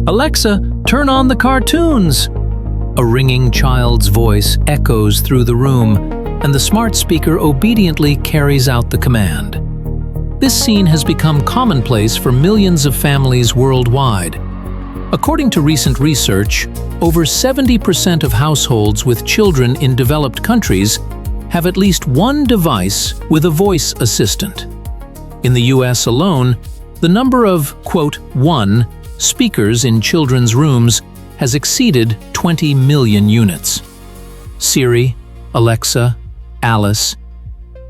"Alexa, turn on the cartoons!" A ringing child's voice echoes through the room, and the smart speaker obediently carries out the command. This scene has become commonplace for millions of families worldwide. According to recent research, over 70% of households with children in developed countries have at least one device with a voice assistant. In the US alone, the number of, quote, "one" speakers in children's rooms has exceeded 20 million units. Siri, Alexa, Alice.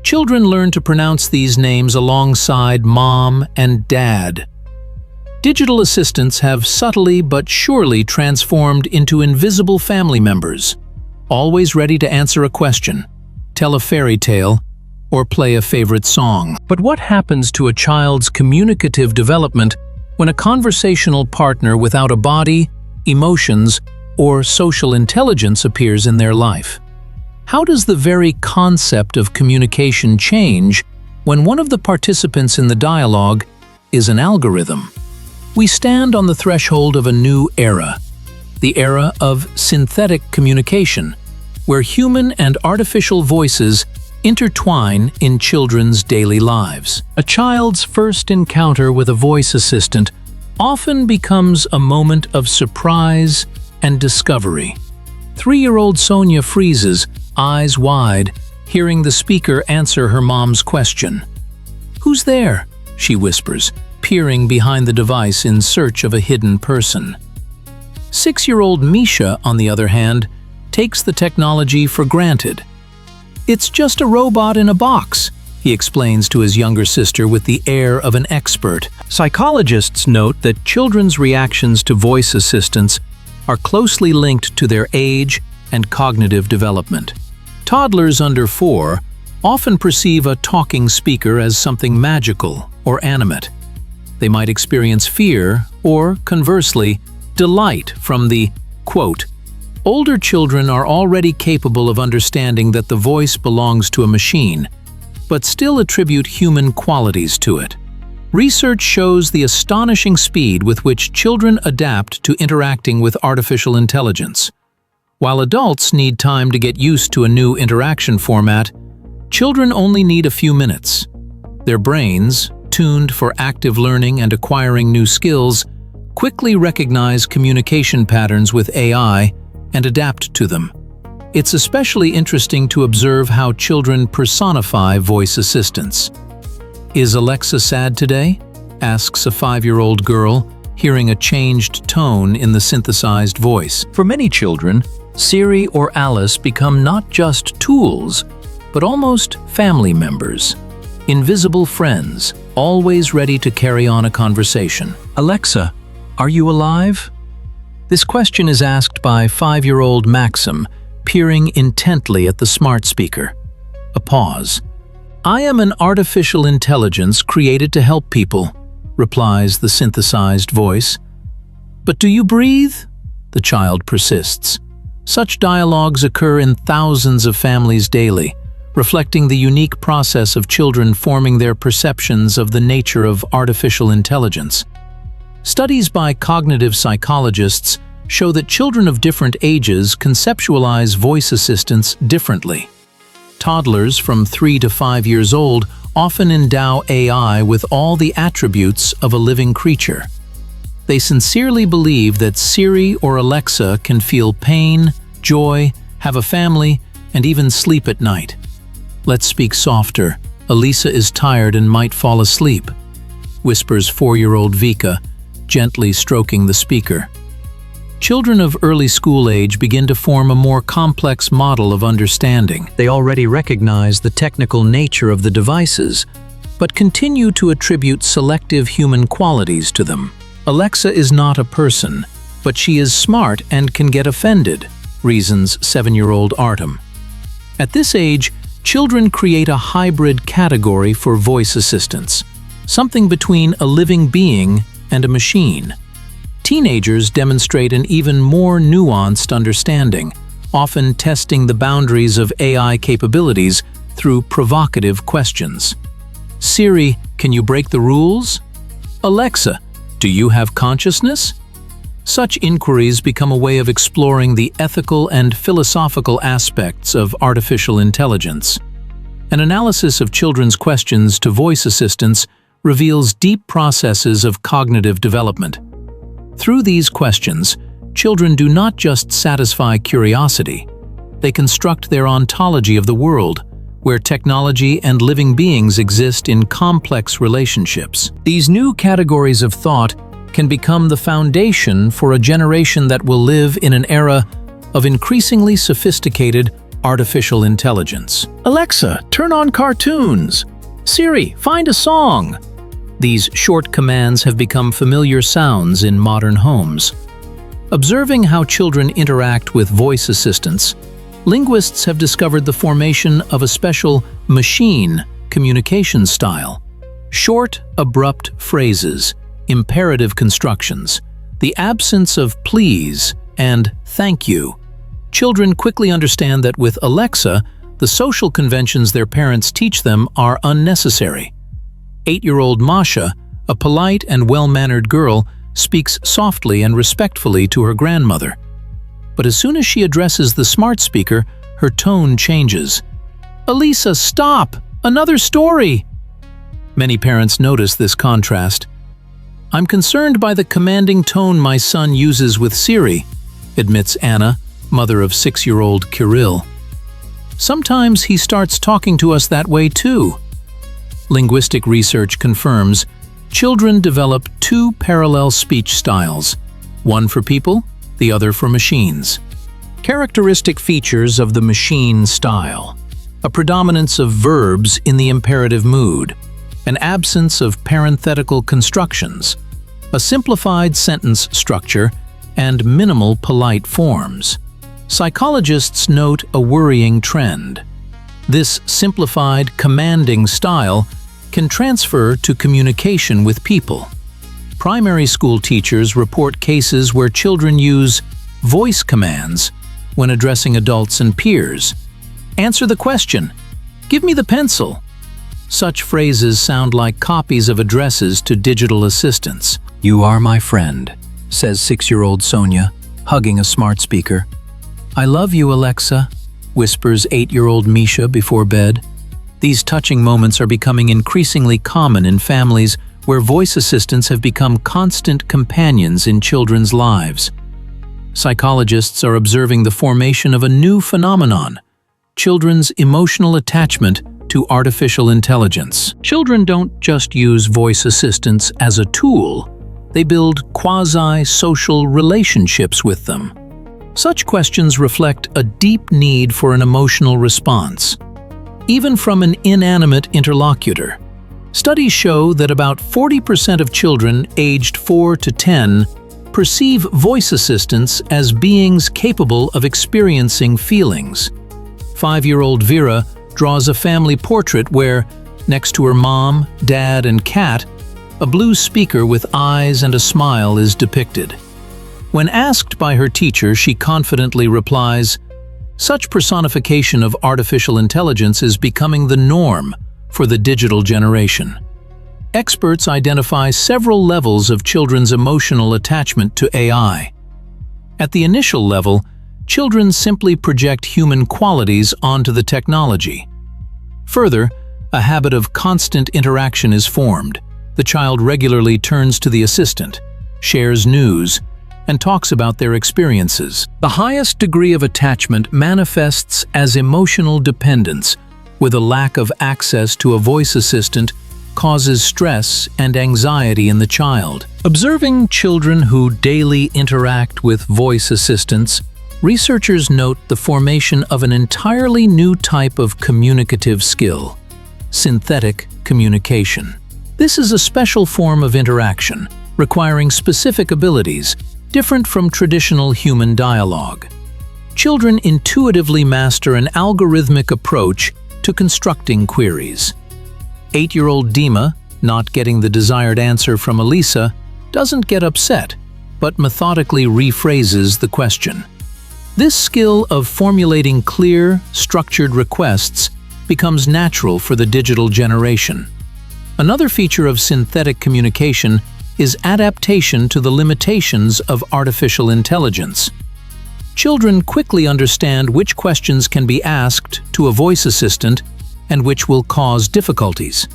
Children learn to pronounce these names alongside mom and dad. Digital assistants have subtly but surely transformed into invisible family members, always ready to answer a question, tell a fairy tale, or play a favorite song. But what happens to a child's communicative development when a conversational partner without a body, emotions, or social intelligence appears in their life? How does the very concept of communication change when one of the participants in the dialogue is an algorithm? We stand on the threshold of a new era, the era of synthetic communication, where human and artificial voices intertwine in children's daily lives. A child's first encounter with a voice assistant often becomes a moment of surprise and discovery. 3-year-old Sonia freezes, eyes wide, hearing the speaker answer her mom's question. "Who's there?" she whispers, peering behind the device in search of a hidden person. 6-year-old Misha, on the other hand, takes the technology for granted. "It's just a robot in a box," he explains to his younger sister with the air of an expert. Psychologists note that children's reactions to voice assistants are closely linked to their age and cognitive development. Toddlers under 4 often perceive a talking speaker as something magical or animate. They might experience fear or, conversely, delight from the, quote, "Older children are already capable of understanding that the voice belongs to a machine, but still attribute human qualities to it." Research shows the astonishing speed with which children adapt to interacting with artificial intelligence. While adults need time to get used to a new interaction format, children only need a few minutes. Their brains, tuned for active learning and acquiring new skills, quickly recognize communication patterns with AI and adapt to them. It's especially interesting to observe how children personify voice assistants. "Is Alexa sad today?" asks a 5-year-old girl, hearing a changed tone in the synthesized voice. For many children, Siri or Alice become not just tools, but almost family members. Invisible friends, always ready to carry on a conversation. "Alexa, are you alive?" This question is asked by 5-year-old Maxim, peering intently at the smart speaker. A pause. "I am an artificial intelligence created to help people," replies the synthesized voice. "But do you breathe?" the child persists. Such dialogues occur in thousands of families daily, reflecting the unique process of children forming their perceptions of the nature of artificial intelligence. Studies by cognitive psychologists show that children of different ages conceptualize voice assistants differently. Toddlers from 3 to 5 years old often endow AI with all the attributes of a living creature. They sincerely believe that Siri or Alexa can feel pain, joy, have a family, and even sleep at night. "Let's speak softer. Elisa is tired and might fall asleep," whispers 4-year-old Vika, gently stroking the speaker. Children of early school age begin to form a more complex model of understanding. They already recognize the technical nature of the devices, but continue to attribute selective human qualities to them. "Alexa is not a person, but she is smart and can get offended," reasons 7-year-old Artem. At this age, children create a hybrid category for voice assistants, something between a living being and a machine. Teenagers demonstrate an even more nuanced understanding, often testing the boundaries of AI capabilities through provocative questions. "Siri, can you break the rules?" "Alexa, do you have consciousness?" Such inquiries become a way of exploring the ethical and philosophical aspects of artificial intelligence. An analysis of children's questions to voice assistants reveals deep processes of cognitive development. Through these questions, children do not just satisfy curiosity. They construct their ontology of the world, where technology and living beings exist in complex relationships. These new categories of thought can become the foundation for a generation that will live in an era of increasingly sophisticated artificial intelligence. Alexa, turn on cartoons. Siri, find a song. These short commands have become familiar sounds in modern homes. Observing how children interact with voice assistants, linguists have discovered the formation of a special machine communication style. Short, abrupt phrases, imperative constructions, the absence of please and thank you. Children quickly understand that with Alexa, the social conventions their parents teach them are unnecessary. 8-year-old Masha, a polite and well-mannered girl, speaks softly and respectfully to her grandmother. But as soon as she addresses the smart speaker, her tone changes. "Elisa, stop! Another story!" Many parents notice this contrast. "I'm concerned by the commanding tone my son uses with Siri," admits Anna, mother of 6-year-old Kirill. "Sometimes he starts talking to us that way too." Linguistic research confirms children develop two parallel speech styles, one for people, the other for machines. Characteristic features of the machine style: a predominance of verbs in the imperative mood, an absence of parenthetical constructions, a simplified sentence structure, and minimal polite forms. Psychologists note a worrying trend. This simplified, commanding style can transfer to communication with people. Primary school teachers report cases where children use voice commands when addressing adults and peers. "Answer the question," "Give me the pencil." Such phrases sound like copies of addresses to digital assistants. "You are my friend," says 6-year-old Sonia, hugging a smart speaker. "I love you, Alexa," whispers 8-year-old Misha before bed. These touching moments are becoming increasingly common in families where voice assistants have become constant companions in children's lives. Psychologists are observing the formation of a new phenomenon: children's emotional attachment to artificial intelligence. Children don't just use voice assistants as a tool, they build quasi-social relationships with them. Such questions reflect a deep need for an emotional response, even from an inanimate interlocutor. Studies show that about 40% of children aged 4 to 10 perceive voice assistants as beings capable of experiencing feelings. 5-year-old Vera draws a family portrait where, next to her mom, dad, and cat, a blue speaker with eyes and a smile is depicted. When asked by her teacher, she confidently replies, "Such personification of artificial intelligence is becoming the norm for the digital generation." Experts identify several levels of children's emotional attachment to AI. At the initial level, children simply project human qualities onto the technology. Further, a habit of constant interaction is formed. The child regularly turns to the assistant, shares news, and talks about their experiences. The highest degree of attachment manifests as emotional dependence, with a lack of access to a voice assistant causes stress and anxiety in the child. Observing children who daily interact with voice assistants, researchers note the formation of an entirely new type of communicative skill: synthetic communication. This is a special form of interaction, requiring specific abilities, different from traditional human dialogue. Children intuitively master an algorithmic approach to constructing queries. 8-year-old Dima, not getting the desired answer from Elisa, doesn't get upset, but methodically rephrases the question. This skill of formulating clear, structured requests becomes natural for the digital generation. Another feature of synthetic communication is adaptation to the limitations of artificial intelligence. Children quickly understand which questions can be asked to a voice assistant and which will cause difficulties,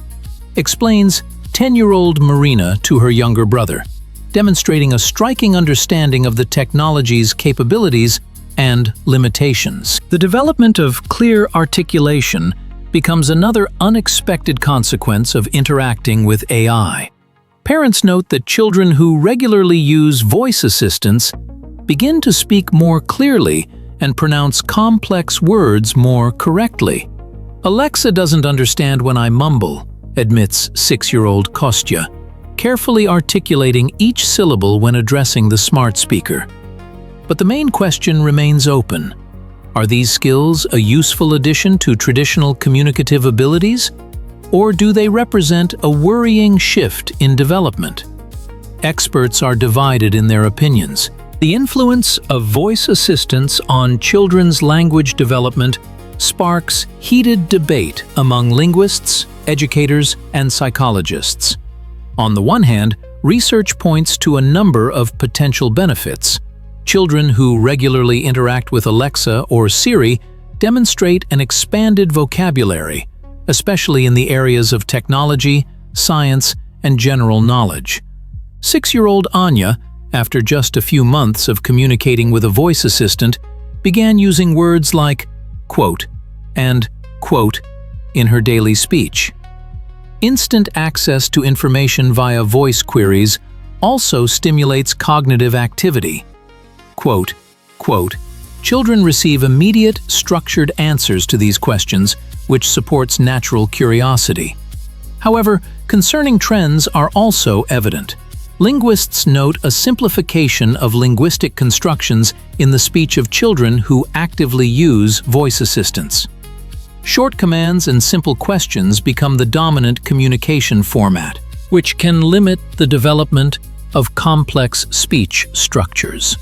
explains 10-year-old Marina to her younger brother, demonstrating a striking understanding of the technology's capabilities and limitations. The development of clear articulation becomes another unexpected consequence of interacting with AI. Parents note that children who regularly use voice assistants begin to speak more clearly and pronounce complex words more correctly. "Alexa doesn't understand when I mumble," admits 6-year-old Kostya, carefully articulating each syllable when addressing the smart speaker. But the main question remains open. Are these skills a useful addition to traditional communicative abilities, or do they represent a worrying shift in development? Experts are divided in their opinions. The influence of voice assistants on children's language development sparks heated debate among linguists, educators, and psychologists. On the one hand, research points to a number of potential benefits. Children who regularly interact with Alexa or Siri demonstrate an expanded vocabulary, especially in the areas of technology, science, and general knowledge. 6-year-old Anya, after just a few months of communicating with a voice assistant, began using words like "quote" and "quote" in her daily speech. Instant access to information via voice queries also stimulates cognitive activity. Quote, quote, "Children receive immediate, structured answers to these questions, which supports natural curiosity." However, concerning trends are also evident. Linguists note a simplification of linguistic constructions in the speech of children who actively use voice assistants. Short commands and simple questions become the dominant communication format, which can limit the development of complex speech structures.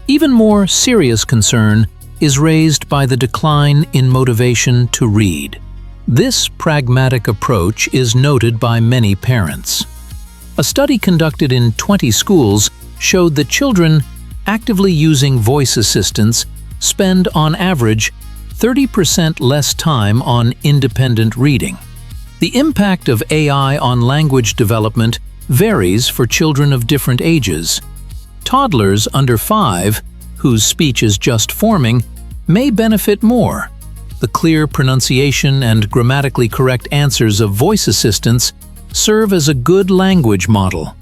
Even more serious concern is raised by the decline in motivation to read. This pragmatic approach is noted by many parents. A study conducted in 20 schools showed that children actively using voice assistants spend, on average, 30% less time on independent reading. The impact of AI on language development varies for children of different ages. Toddlers under 5, whose speech is just forming, may benefit more. The clear pronunciation and grammatically correct answers of voice assistants serve as a good language model.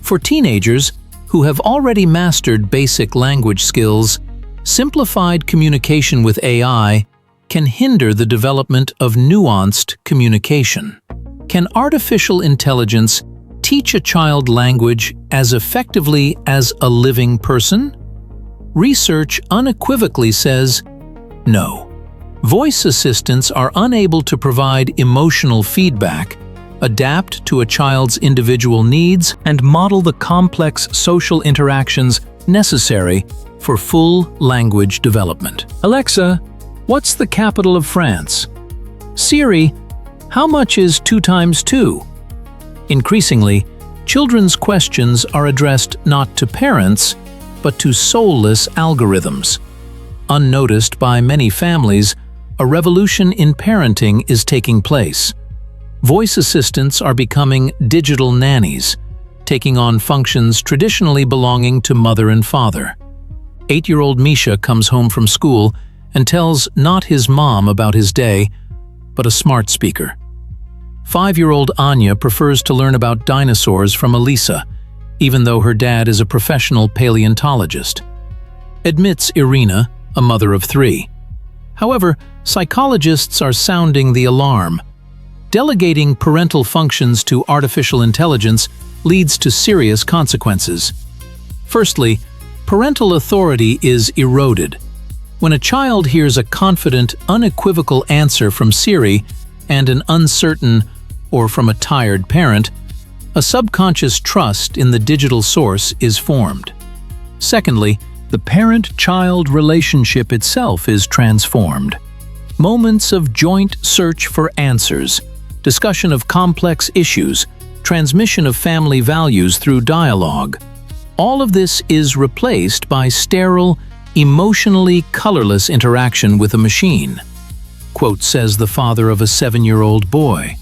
For teenagers, who have already mastered basic language skills, simplified communication with AI can hinder the development of nuanced communication. Can artificial intelligence teach a child language as effectively as a living person? Research unequivocally says no. Voice assistants are unable to provide emotional feedback, adapt to a child's individual needs, and model the complex social interactions necessary for full language development. Alexa, what's the capital of France? Siri, how much is 2 times 2? Increasingly, children's questions are addressed not to parents, but to soulless algorithms. Unnoticed by many families, a revolution in parenting is taking place. Voice assistants are becoming digital nannies, taking on functions traditionally belonging to mother and father. 8-year-old Misha comes home from school and tells not his mom about his day, but a smart speaker. 5-year-old Anya prefers to learn about dinosaurs from Elisa, even though her dad is a professional paleontologist. Admits Irina, a mother of 3. However, psychologists are sounding the alarm. Delegating parental functions to artificial intelligence leads to serious consequences. Firstly, parental authority is eroded. When a child hears a confident, unequivocal answer from Siri and an uncertain or from a tired parent, a subconscious trust in the digital source is formed. Secondly, the parent-child relationship itself is transformed. Moments of joint search for answers, discussion of complex issues, transmission of family values through dialogue. All of this is replaced by sterile, emotionally colorless interaction with a machine. Quote, says the father of a 7-year-old boy.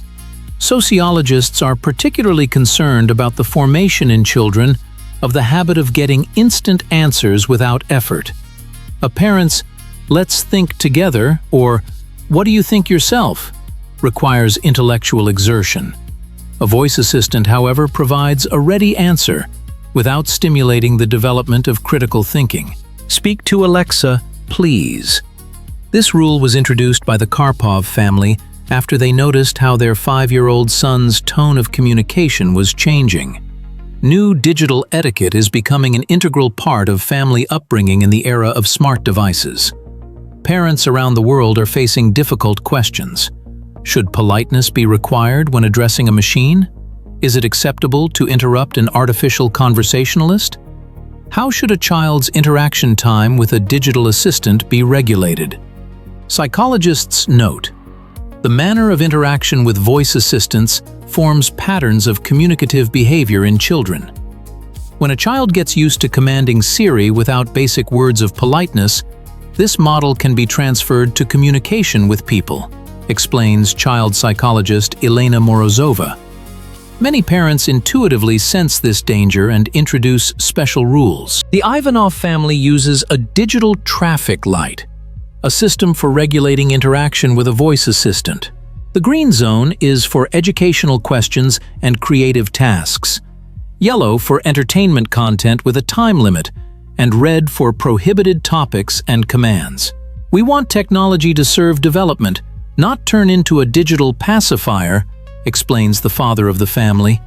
Sociologists are particularly concerned about the formation in children of the habit of getting instant answers without effort. A parent's "let's think together" or "what do you think yourself?" requires intellectual exertion. A voice assistant, however, provides a ready answer without stimulating the development of critical thinking. Speak to Alexa, please. This rule was introduced by the Karpov family after they noticed how their 5-year-old son's tone of communication was changing. New digital etiquette is becoming an integral part of family upbringing in the era of smart devices. Parents around the world are facing difficult questions. Should politeness be required when addressing a machine? Is it acceptable to interrupt an artificial conversationalist? How should a child's interaction time with a digital assistant be regulated? Psychologists note, the manner of interaction with voice assistants forms patterns of communicative behavior in children. When a child gets used to commanding Siri without basic words of politeness, this model can be transferred to communication with people, explains child psychologist Elena Morozova. Many parents intuitively sense this danger and introduce special rules. The Ivanov family uses a digital traffic light, a system for regulating interaction with a voice assistant. The green zone is for educational questions and creative tasks, yellow for entertainment content with a time limit, and red for prohibited topics and commands. We want technology to serve development, not turn into a digital pacifier, explains the father of the family.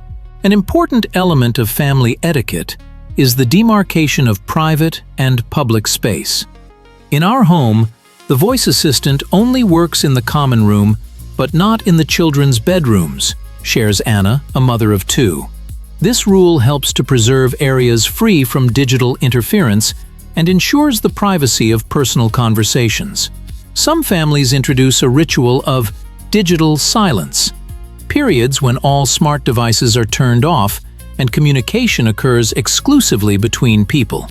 An important element of family etiquette is the demarcation of private and public space. In our home, the voice assistant only works in the common room, but not in the children's bedrooms, shares Anna, a mother of 2. This rule helps to preserve areas free from digital interference and ensures the privacy of personal conversations. Some families introduce a ritual of digital silence, periods when all smart devices are turned off and communication occurs exclusively between people.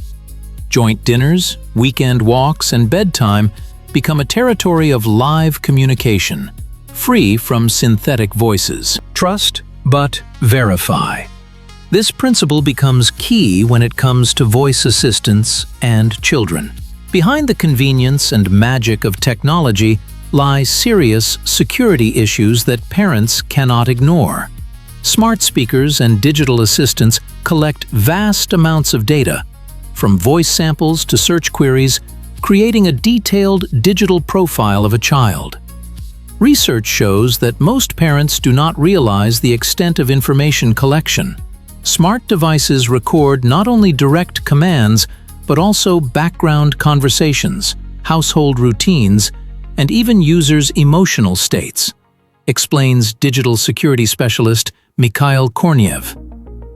Joint dinners, weekend walks, and bedtime become a territory of live communication, free from synthetic voices. Trust, but verify. This principle becomes key when it comes to voice assistants and children. Behind the convenience and magic of technology lie serious security issues that parents cannot ignore. Smart speakers and digital assistants collect vast amounts of data, from voice samples to search queries, creating a detailed digital profile of a child. Research shows that most parents do not realize the extent of information collection. Smart devices record not only direct commands, but also background conversations, household routines, and even users' emotional states, explains digital security specialist Mikhail Korniev.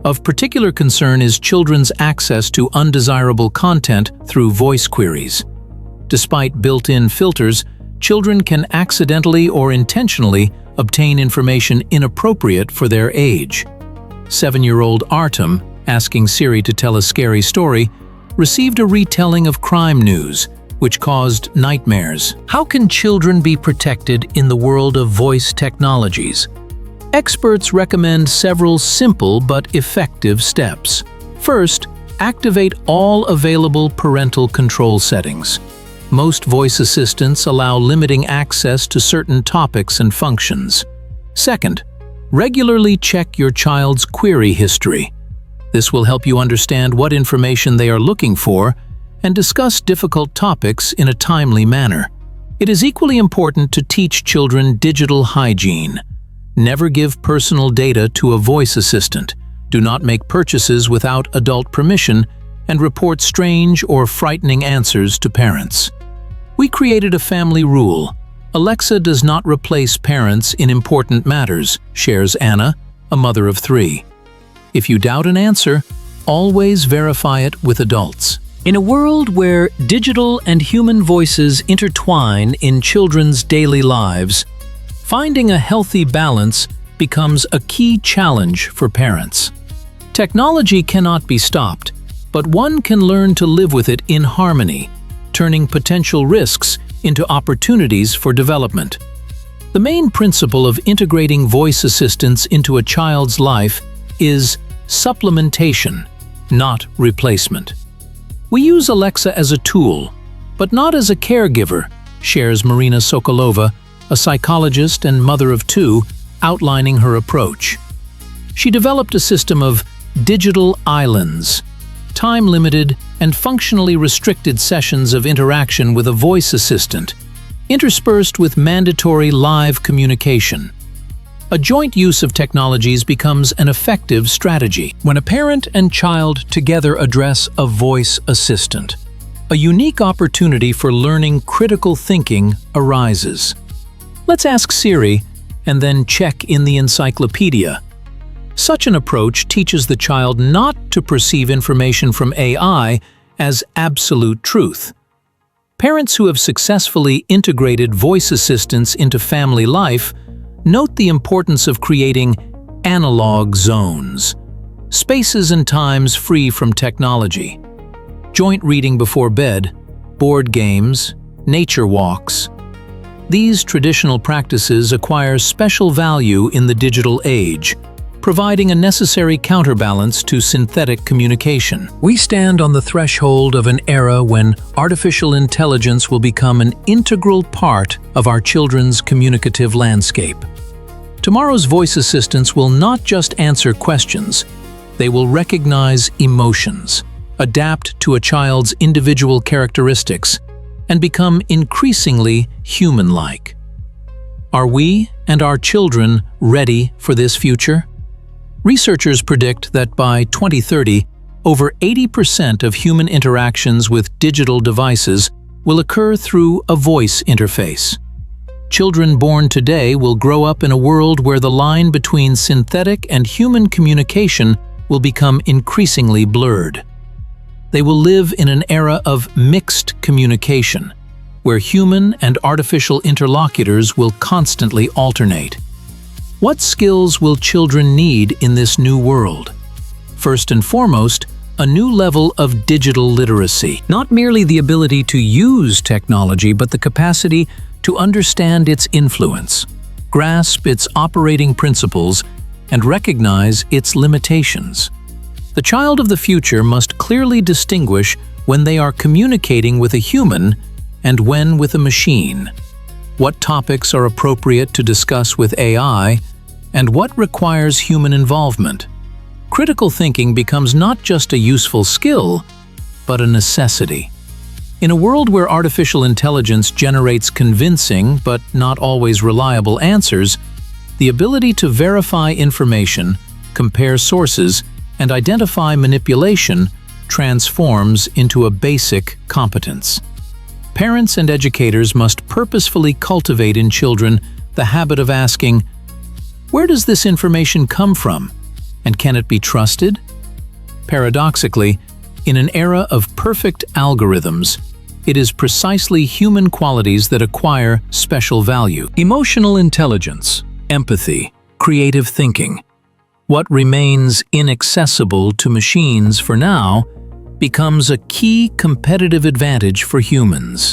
Of particular concern is children's access to undesirable content through voice queries. Despite built-in filters, children can accidentally or intentionally obtain information inappropriate for their age. 7-year-old Artem, asking Siri to tell a scary story, received a retelling of crime news, which caused nightmares. How can children be protected in the world of voice technologies? Experts recommend several simple but effective steps. First, activate all available parental control settings. Most voice assistants allow limiting access to certain topics and functions. Second, regularly check your child's query history. This will help you understand what information they are looking for and discuss difficult topics in a timely manner. It is equally important to teach children digital hygiene. Never give personal data to a voice assistant. Do not make purchases without adult permission, and report strange or frightening answers to parents. We created a family rule. Alexa does not replace parents in important matters, shares Anna, a mother of 3. If you doubt an answer, always verify it with adults. In a world where digital and human voices intertwine in children's daily lives, finding a healthy balance becomes a key challenge for parents. Technology cannot be stopped, but one can learn to live with it in harmony, turning potential risks into opportunities for development. The main principle of integrating voice assistants into a child's life is supplementation, not replacement. We use Alexa as a tool, but not as a caregiver, shares Marina Sokolova, a psychologist and mother of two, outlining her approach. She developed a system of digital islands, time-limited and functionally restricted sessions of interaction with a voice assistant, interspersed with mandatory live communication. A joint use of technologies becomes an effective strategy. When a parent and child together address a voice assistant, a unique opportunity for learning critical thinking arises. Let's ask Siri and then check in the encyclopedia. Such an approach teaches the child not to perceive information from AI as absolute truth. Parents who have successfully integrated voice assistants into family life note the importance of creating analog zones, spaces and times free from technology. Joint reading before bed, board games, nature walks. These traditional practices acquire special value in the digital age, providing a necessary counterbalance to synthetic communication. We stand on the threshold of an era when artificial intelligence will become an integral part of our children's communicative landscape. Tomorrow's voice assistants will not just answer questions, they will recognize emotions, adapt to a child's individual characteristics, and become increasingly human-like. Are we and our children ready for this future? Researchers predict that by 2030, over 80% of human interactions with digital devices will occur through a voice interface. Children born today will grow up in a world where the line between synthetic and human communication will become increasingly blurred. They will live in an era of mixed communication, where human and artificial interlocutors will constantly alternate. What skills will children need in this new world? First and foremost, a new level of digital literacy. Not merely the ability to use technology, but the capacity to understand its influence, grasp its operating principles, and recognize its limitations. The child of the future must clearly distinguish when they are communicating with a human and when with a machine, what topics are appropriate to discuss with AI, and what requires human involvement. Critical thinking becomes not just a useful skill, but a necessity. In a world where artificial intelligence generates convincing but not always reliable answers, the ability to verify information, compare sources, and identify manipulation transforms into a basic competence. Parents and educators must purposefully cultivate in children the habit of asking, "Where does this information come from? And can it be trusted?" Paradoxically, in an era of perfect algorithms, it is precisely human qualities that acquire special value. Emotional intelligence, empathy, creative thinking. What remains inaccessible to machines for now becomes a key competitive advantage for humans.